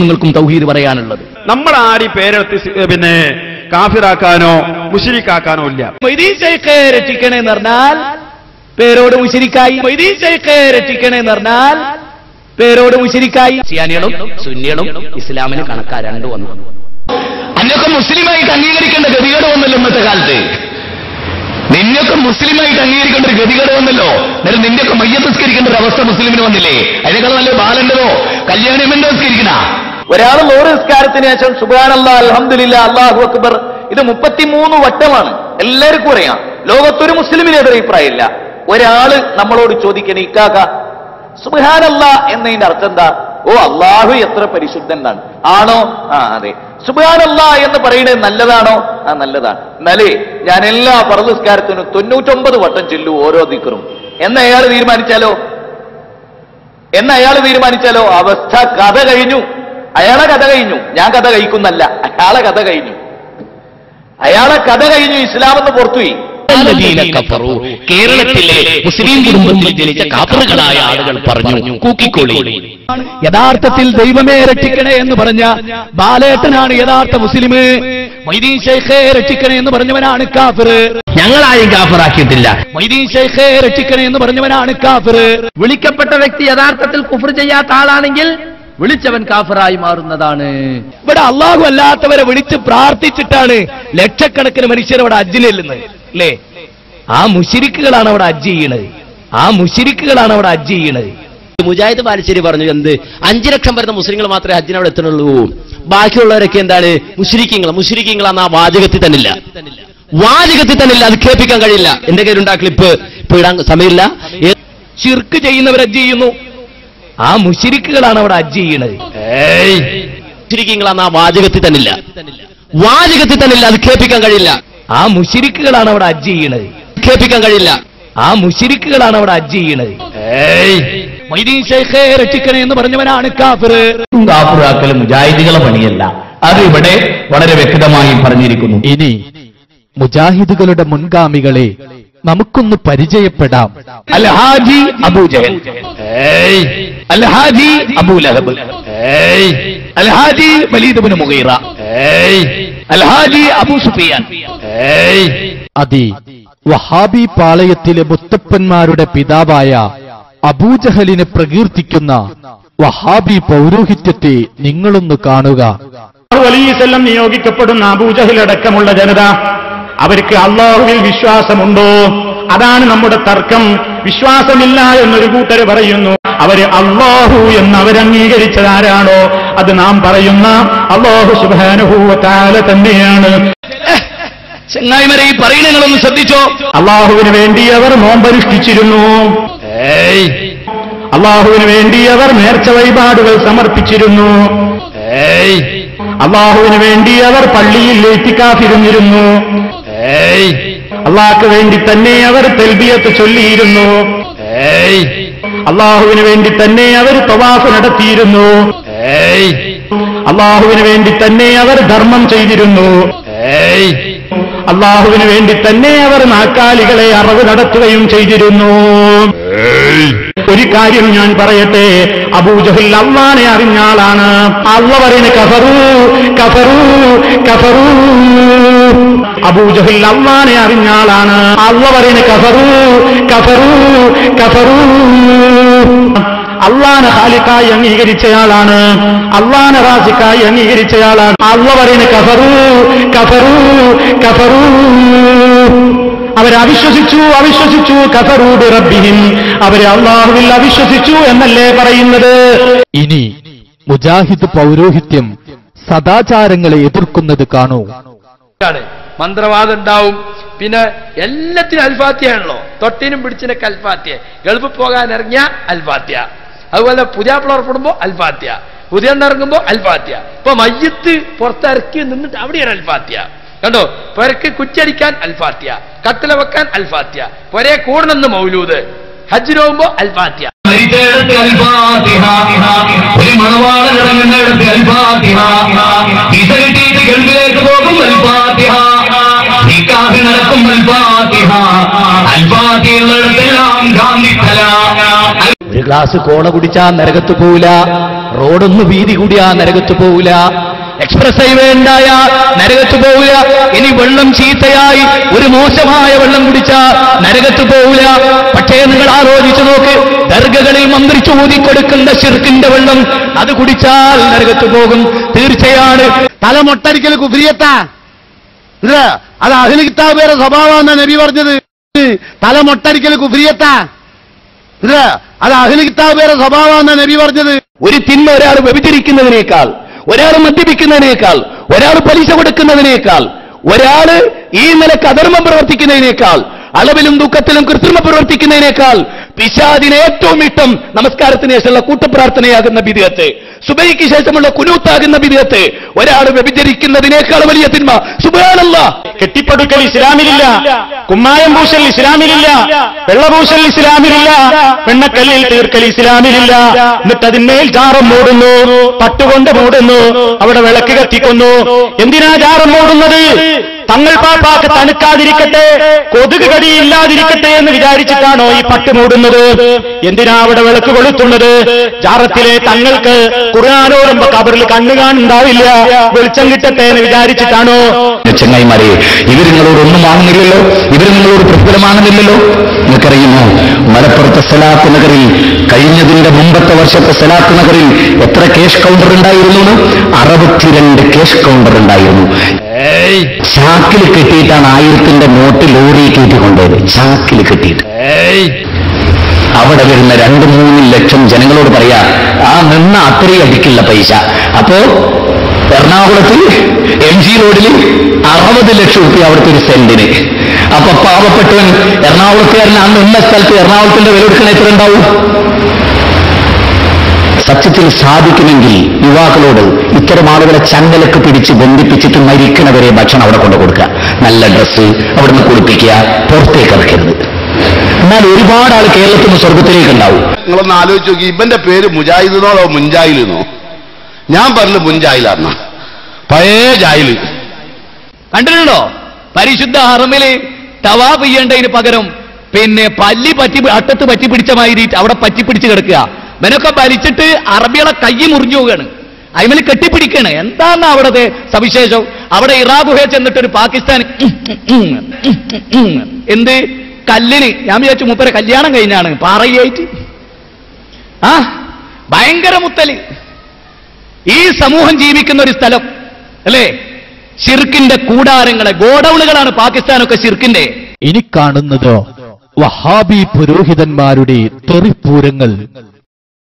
നിങ്ങൾക്കും തൗഹീദ് പറയാനുള്ളത്. നമ്മൾ ആരും പേരെടുത്ത് പിന്നെ കാഫിറാക്കാനോ മുശ്രിക്കാക്കാനോ ഇല്ല. മൊയ്തീൻ ശൈഖ് രക്ഷിക്കണേ എന്ന് പറഞ്ഞാൽ പേരോട് മുശ്രിക്കായി. മൊയ്തീൻ ശൈഖ് രക്ഷിക്കണേ എന്ന് പറഞ്ഞാൽ പേരോട് മുശ്രിക്കായി. ക്രിസ്ത്യാനികളും സുന്നികളും ഇസ്ലാമിന് കണക്കാ രണ്ടു വന്നു. അന്നൊക്കെ മുസ്ലിമായിട്ട് അംഗീകരിക്കേണ്ട ഗതികേട് വന്നല്ലോ ഇന്നത്തെ കാലത്ത്. നിന്നൊക്കെ മുസ്ലിമായിട്ട് അംഗീകരിക്കേണ്ട ഒരു ഗതികേട് വന്നല്ലോ. എന്നിട്ട് നിന്റെയൊക്കെ മയ്യത്ത് നിസ്കരിക്കേണ്ട ഒരു അവസ്ഥ മുസ്ലിമിന് വന്നില്ലേ? അതിനേക്കാൾ നല്ല ബാലന്റെതോ കല്യാണമെന്തോ നിസ്കരിക്കണ ഒരാൾ 100 നിസ്കാരത്തിന് ശേഷം സുബ്ഹാനല്ലാഹ് അൽഹംദുലില്ലാഹ് അല്ലാഹു അക്ബർ ഇത് 33 വട്ടമാണ്. എല്ലാവർക്കും അറിയാം. ലോകത്തൊരു മുസ്ലിമിന് എതിരെ അഭിപ്രായമില്ല. ഒരാള് നമ്മളോട് ചോദിക്കണേ, ഇക്കാക്ക സുബ്ഹാനല്ലാഹ് എന്നതിന്റെ അർത്ഥം എന്താ? ഓ അള്ളാഹു എത്ര പരിശുദ്ധനാണ് ആണോ? ആ അതെ. സുബ്ഹാനല്ലാഹ് എന്ന് പറയുന്നത് നല്ലതാണോ? ആ നല്ലതാണ്. എന്നാലേ ഞാൻ എല്ലാ ഫർദ് നിസ്കാരത്തിനും 99 വട്ടം ചൊല്ലൂ ഓരോ ദിക്റും എന്ന് അയാൾ തീരുമാനിച്ചാലോ അവസ്ഥ കഥ കഴിഞ്ഞു. അയാളെ കഥ കഴിഞ്ഞു. ഞാൻ കഥ കഴിക്കുന്നല്ല, അയാളെ കഥ കഴിഞ്ഞു. ഇസ്ലാമെന്ന് പുറത്തുപോയി. കേരളത്തിലെ മുസ്ലിം കുടുംബത്തിൽ ജനിച്ച കാഫറുകളായ ആളുകൾ പറഞ്ഞു കൂക്കിക്കോളി. യഥാർത്ഥത്തിൽ ദൈവമേ രക്ഷിക്കണേ എന്ന് പറഞ്ഞ ബാലേട്ടനാണ് യഥാർത്ഥ മുസ്ലിം. മൊയ്തീൻ ശൈഖ് രക്ഷിക്കണേ എന്ന് പറഞ്ഞവനാണ് കാഫിർ. ഞങ്ങളായും കാഫിറാക്കിയിട്ടില്ല. മൊയ്തീൻ ശൈഖ് രക്ഷിക്കണേ എന്ന് പറഞ്ഞവനാണ് കാഫിർ. വിളിക്കപ്പെട്ട വ്യക്തി യഥാർത്ഥത്തിൽ കുഫർ ചെയ്യാത്ത ആളാണെങ്കിൽ വിളിച്ചവൻ കാഫിറായി മാറുന്നതാണ്. ഇവിടെ അള്ളാഹു അല്ലാത്തവരെ വിളിച്ച് പ്രാർത്ഥിച്ചിട്ടാണ് ലക്ഷക്കണക്കിന് മനുഷ്യരവിടെ ഹജ്ജിന് ചെല്ലുന്നത് അല്ലേ? ആ മുശ്രിക്കുകളാണ് അവിടെ ഹജ്ജ് ചെയ്യണത്. മുജാഹിദ് ബാലുശ്ശേരി പറഞ്ഞു, എന്ത് 5 ലക്ഷം വരുന്ന മുസ്ലിങ്ങൾ മാത്രമേ ഹജ്ജിന് അവിടെ എത്തുന്നുള്ളൂ, ബാക്കിയുള്ളവരൊക്കെ എന്താണ് മുശ്രിക്കീങ്ങളാന്ന് ആ വാചകത്തിൽ തന്നില്ല. അത് കേൾപ്പിക്കാൻ കഴിയില്ല. എന്റെ കയ്യിലുണ്ടാ ക്ലിപ്പ്, ഇപ്പൊ ഇടാൻ സമയമില്ല. ശിർക്ക് ചെയ്യുന്നവർ ഹജ്ജ് ചെയ്യുന്നു. ആ മുശ്രിക്കുകളാണ് അവിടെ ഹജ്ജ് ചെയ്യണത്. മുശ്രിക്കീങ്ങളാന്ന് ആ വാചകത്തിൽ തന്നില്ല. അത് കേൾപ്പിക്കാൻ കഴിയില്ല. ആ മുശ്രിക്കുകളാണ് അവിടെ ഹജ്ജ് ചെയ്യണത്. മൊയ്തീൻ ശൈഖ് രക്ഷിക്കണേ എന്ന് പറഞ്ഞവനാണ് കാഫിർ. കാഫിറാക്കൽ മുജാഹിദുകളെ പണിയല്ല. അത് ഇവിടെ വളരെ വ്യക്തമായി പറഞ്ഞിരിക്കുന്നു. ഇനി മുജാഹിദുകളുടെ മുൻഗാമികളെ നമുക്കൊന്ന് പരിചയപ്പെടാം. അൽ ഹാജി അബൂ ജഹൽ, അൽ ഹാജി അബൂ ലഹബ്, അൽ ഹാജി വലീദ് ഇബ്നു മുഗീറ, അൽ ഹാജി അബൂ സുഫിയാൻ. അതി വഹാബി പാളയത്തിലെ മുത്തപ്പന്മാരുടെ പിതാവായ അബൂജഹലിനെ പ്രകീർത്തിക്കുന്ന വഹാബി പൗരോഹിത്യത്തെ നിങ്ങളൊന്ന് കാണുക. വലീസല്ലം നിയോഗിക്കപ്പെടുന്ന അബൂജഹൽ അടക്കമുള്ള ജനത, അവർക്ക് അള്ളാഹുവിൽ വിശ്വാസമുണ്ടോ? അതാണ് നമ്മുടെ തർക്കം. വിശ്വാസമില്ല എന്നൊരു കൂട്ടർ പറയുന്നു. അവര് അള്ളാഹു എന്ന് അവരംഗീകരിച്ചതാരാണോ അത് നാം പറയുന്ന അള്ളാഹു സുബ്ഹാനഹു വ തആല തന്നെയാണ്. ചങ്ങായിമാരെ, ഈ പറയുന്നതൊന്ന് ശ്രദ്ധിച്ചോ. അള്ളാഹുവിന് വേണ്ടി അവർ നോമ്പനുഷ്ഠിച്ചിരുന്നു. അള്ളാഹുവിന് വേണ്ടി അവർ നേർച്ച വഴിപാടുകൾ സമർപ്പിച്ചിരുന്നു. അള്ളാഹുവിന് വേണ്ടി അവർ പള്ളിയിൽ ഇത്തികാഫിരുന്നിരുന്നു. അള്ളാഹ്ക്ക് വേണ്ടി തന്നെ അവർ തൽബിയത്ത് ചൊല്ലിയിരുന്നു. അള്ളാഹുവിന് വേണ്ടി തന്നെ അവർ തവാഫ് നടത്തിയിരുന്നു. അള്ളാഹുവിന് വേണ്ടി തന്നെ അവർ ധർമ്മം ചെയ്തിരുന്നു. അള്ളാഹുവിന് വേണ്ടി തന്നെ അവർ നാക്കാലികളെ അറവ് നടത്തുകയും ചെയ്തിരുന്നു. ഒരു കാര്യം ഞാൻ പറയട്ടെ, അബൂജഹൽ അള്ളാനെ അറിഞ്ഞ ആളാണ്. അള്ളാഹ് പറയുന്ന കഫറു. അബൂജഹൽ അള്ളാനെ അറിഞ്ഞ ആളാണ്. അള്ളാഹ് പറയുന്ന കഫറു. അള്ളാനെ ഖാലിഖായി അംഗീകരിച്ചയാളാണ്. അള്ളാനെ റാസിഖായി അംഗീകരിച്ചയാളാണ്. അള്ളാഹ് പറയുന്ന കഫറു. അവിശ്വസിച്ചു കഫറൂ ബിറബ്ബിഹിം. അവരെ അള്ളാഹുവിൽ അവിശ്വസിച്ചു എന്നല്ലേ പറയുന്നത്. ഇനി മുജാഹിദ് പൗരോഹിത്യം സദാചാരങ്ങളെ എതിർക്കുന്നത് കാണൂ. മന്ത്രവാദം ഉണ്ടാവും. പിന്നെ എല്ലാത്തിനും അൽഫാത്തിയാണല്ലോ. തൊട്ടിനും പിടിച്ചിനൊക്കെ അൽഫാത്തിയ. ഗൾഫ് പോകാൻ ഇറങ്ങിയ അൽഫാത്തിയ. അതുപോലെ പുതിയാപ്പിള ഉറപ്പെടുമ്പോ അൽഫാത്തിയ. പുതിയ ഇറങ്ങുമ്പോ അൽഫാത്തിയ. ഇപ്പൊ മയ്യത്ത് പുറത്തിറക്കി നിന്നിട്ട് അവിടെയാണ് അൽഫാത്തിയ. കണ്ടോ, പുരക്ക് കുറ്റടിക്കാൻ അൽഫാത്തിയ, കട്ടില വെക്കാൻ അൽഫാത്തിയ, പൊരേ കൂടണമെന്ന് മൗലൂദ്, ഹജ്ജിന് പോകുമ്പോ അൽഫാത്തിയ. ഒരു മണവാളൻ ഇറങ്ങുന്നിടത്ത് അൽഫാത്തിഹ, വിസ കിട്ടിയിട്ട് ഗൾഫിലേക്ക് പോകും അൽഫാത്തിഹ, നിക്കാഹ് നടക്കും അൽഫാത്തിഹ, അൽഫാത്തിഹയുള്ളിടത്തെല്ലാം ഗാന്ധിത്തല. ഒരു ഗ്ലാസ് കോള കുടിച്ചാ നരകത്ത് പോവില്ല, റോഡൊന്ന് വീതി കൂടിയാ നരകത്ത് പോവില്ല, എക്സ്പ്രസ് ഹൈവേ ഉണ്ടായ നരകത്ത് പോവില്ല. ഇനി വെള്ളം ചീത്തയായി ഒരു മോശമായ വെള്ളം കുടിച്ചാ നരകത്ത് പോവില്ല. പക്ഷേ നിങ്ങൾ ആലോചിച്ചു നോക്ക്, ദർഗകളിൽ മന്ത്രിച്ചു ഊതിക്കൊടുക്കുന്ന ശിർക്കിന്റെ വെള്ളം അത് കുടിച്ചാൽ നരകത്ത് പോകും തീർച്ചയാണ്. തലമൊട്ടടിക്കൽ കുഫ്രിയത്താ, അത് അഹ്ലു കിതാബുകാരുടെ സ്വഭാവമാണെന്നാ നബി പറഞ്ഞത്. തലമൊട്ടടിക്കൽ കുഫ്രിയത്താ, അത് അഹ്ലു കിതാബുകാരുടെ സ്വഭാവമാണെന്നാ നബി പറഞ്ഞത്. ഒരു തിന്മ ഒരാൾ വ്യഭിചരിക്കുന്നതിനേക്കാൾ, ഒരാൾ മദ്യപിക്കുന്നതിനേക്കാൾ, ഒരാൾ പലിശ കൊടുക്കുന്നതിനേക്കാൾ, ഒരാൾ ഈ നിലക്ക് അധർമ്മം പ്രവർത്തിക്കുന്നതിനേക്കാൾ, അളവിലും ദുഃഖത്തിലും കൃത്രിമം പ്രവർത്തിക്കുന്നതിനേക്കാൾ പിശാചിന് ഏറ്റവും ഇഷ്ടം നമസ്കാരത്തിന് ശേഷമുള്ള കൂട്ടപ്രാർത്ഥനയാകുന്ന ബിദ്അത്ത്, സുബഹിക്ക് ശേഷമുള്ള കുനൂത്താകുന്ന ബിദ്അത്ത്. ഒരാൾ വ്യഭിചരിക്കുന്നതിനേക്കാൾ വലിയ തിന്മ. സുബ്ഹാനല്ലാഹ്. കെട്ടിപ്പടുക്കൽ ഇസ്ലാമിലില്ല, കുമ്മായം പൂശൽ ഇസ്ലാമിലില്ല, വെള്ളപൂശൽ ഇസ്ലാമിലില്ല, വെണ്ണക്കല്ലിൽ തീർക്കൽ ഇസ്ലാമിലില്ല. എന്നിട്ട് അതിന്മേൽ ജാറം മൂടുന്നു, പട്ടുകൊണ്ട് മൂടുന്നു, അവിടെ വിളക്ക് കത്തിക്കുന്നു. എന്തിനാ ജാറം മൂടുന്നത്? തങ്ങൾ പാപ്പാക്ക് തണുക്കാതിരിക്കട്ടെ, കൊതുക് കടിയില്ലാതിരിക്കട്ടെ എന്ന് വിചാരിച്ചിട്ടാണോ ഈ പട്ട് മൂടുന്നത്? എന്തിനാ അവിടെ വിളക്ക് കൊളുത്തുന്നത്? ജാറത്തിലെ തങ്ങൾക്ക് ഖുർആനോടുമ്പോ കബറിൽ കണ്ണു കാണുണ്ടാവില്ല, വെളിച്ചം കിട്ടട്ടെ എന്ന് വിചാരിച്ചിട്ടാണോ? ചങ്ങായിമാരെ, ഇവർ നിങ്ങളോട് ഒന്നും വാങ്ങുന്നില്ലല്ലോ, ഇവർ നിങ്ങളോട് പ്രതിഫലമാകുന്നില്ലല്ലോ. നിങ്ങൾക്കറിയുമോ, മലപ്പുറത്തെ സലാത്ത് നഗറിൽ കഴിഞ്ഞതിന്റെ മുമ്പത്തെ വർഷത്തെ സലാത്ത് നഗറിൽ എത്ര ക്യാഷ് കൗണ്ടർ ഉണ്ടായിരുന്നു? 62 ക്യാഷ് കൗണ്ടർ ഉണ്ടായിരുന്നു. ചാക്കിൽ കെട്ടിയിട്ടാണ് 1000ന്റെ നോട്ട് ലോറി കയറ്റി കൊണ്ടുപോയത്. ചാക്കിൽ കെട്ടിയിട്ട് അവിടെ വരുന്ന 2-3 ലക്ഷം ജനങ്ങളോട് പറയാ, ആ നിന്ന അത്രയും അടിക്കുള്ള പൈസ. അപ്പോ എറണാകുളത്ത് MG റോഡിൽ 60 ലക്ഷം രൂപ അവിടുത്തെ ഒരു സെന്റിന്. അപ്പൊ പാവപ്പെട്ടവൻ എറണാകുളത്തുകാരൻ അന്ന് ഇന്ന സ്ഥലത്ത് എറണാകുളത്തിന്റെ വില എടുക്കണ എത്ര ഉണ്ടാവും? സത്യത്തിൽ സാധിക്കുമെങ്കിൽ യുവാക്കളോട് ഇത്തരം ആളുകളെ ചങ്ങലക്ക് പിടിച്ച് ബന്ധിപ്പിച്ചിട്ട് മരിക്കണവരെ ഭക്ഷണം അവിടെ കൊണ്ടു കൊടുക്കുക, നല്ല ഡ്രസ്സ് അവിടുന്ന് കുളിപ്പിക്കുക, പുറത്തേക്ക് ഇറക്കരുത്. എന്നാൽ ഒരുപാട് ആൾ കേരളത്തിൽ നിന്ന് സ്വർഗത്തിലേക്ക് ഉണ്ടാവും. നിങ്ങളൊന്ന് ആലോചിച്ച് നോക്കി, ഇവന്റെ പേര് മുജാഹിദിനോ അതോ മുൻജാഹിലിനോ? ഞാൻ പറഞ്ഞു മുൻജാഹിലാന്ന, പഴയ ജാഹില്. കണ്ടിട്ടുണ്ടോ? പരിശുദ്ധ ഹറമില് തവാഫ് ചെയ്യേണ്ടതിന് പകരം പിന്നെ പല്ലി അട്ടത്ത് പറ്റി പിടിച്ച മാതിരി അവിടെ പറ്റി പിടിച്ച് കിടക്കുക. ഇവനൊക്കെ ഭരിച്ചിട്ട് അറബികളെ കൈ മുറിഞ്ഞു പോവുകയാണ്, അയിമല് കെട്ടിപ്പിടിക്കുകയാണ്. എന്താണ് അവിടത്തെ സവിശേഷം? അവിടെ ഇറാ ഗുഹയിൽ ചെന്നിട്ടൊരു പാകിസ്ഥാൻ എന്ത് കല്ലിന്, ഞാൻ വിചാരിച്ചു മൂപ്പരെ കല്യാണം കഴിഞ്ഞാണ് പാറയായിട്ട്. ഭയങ്കര മുത്തല്. ഈ സമൂഹം ജീവിക്കുന്ന ഒരു സ്ഥലം അല്ലേ? ശിർക്കിന്റെ കൂടാരങ്ങളെ, ഗോഡൌണുകളാണ് പാകിസ്ഥാനൊക്കെ ശിർക്കിന്റെ. ഇനി കാണുന്നതോ വഹാബി പുരോഹിതന്മാരുടെ തെറിപ്പൂരങ്ങൾ.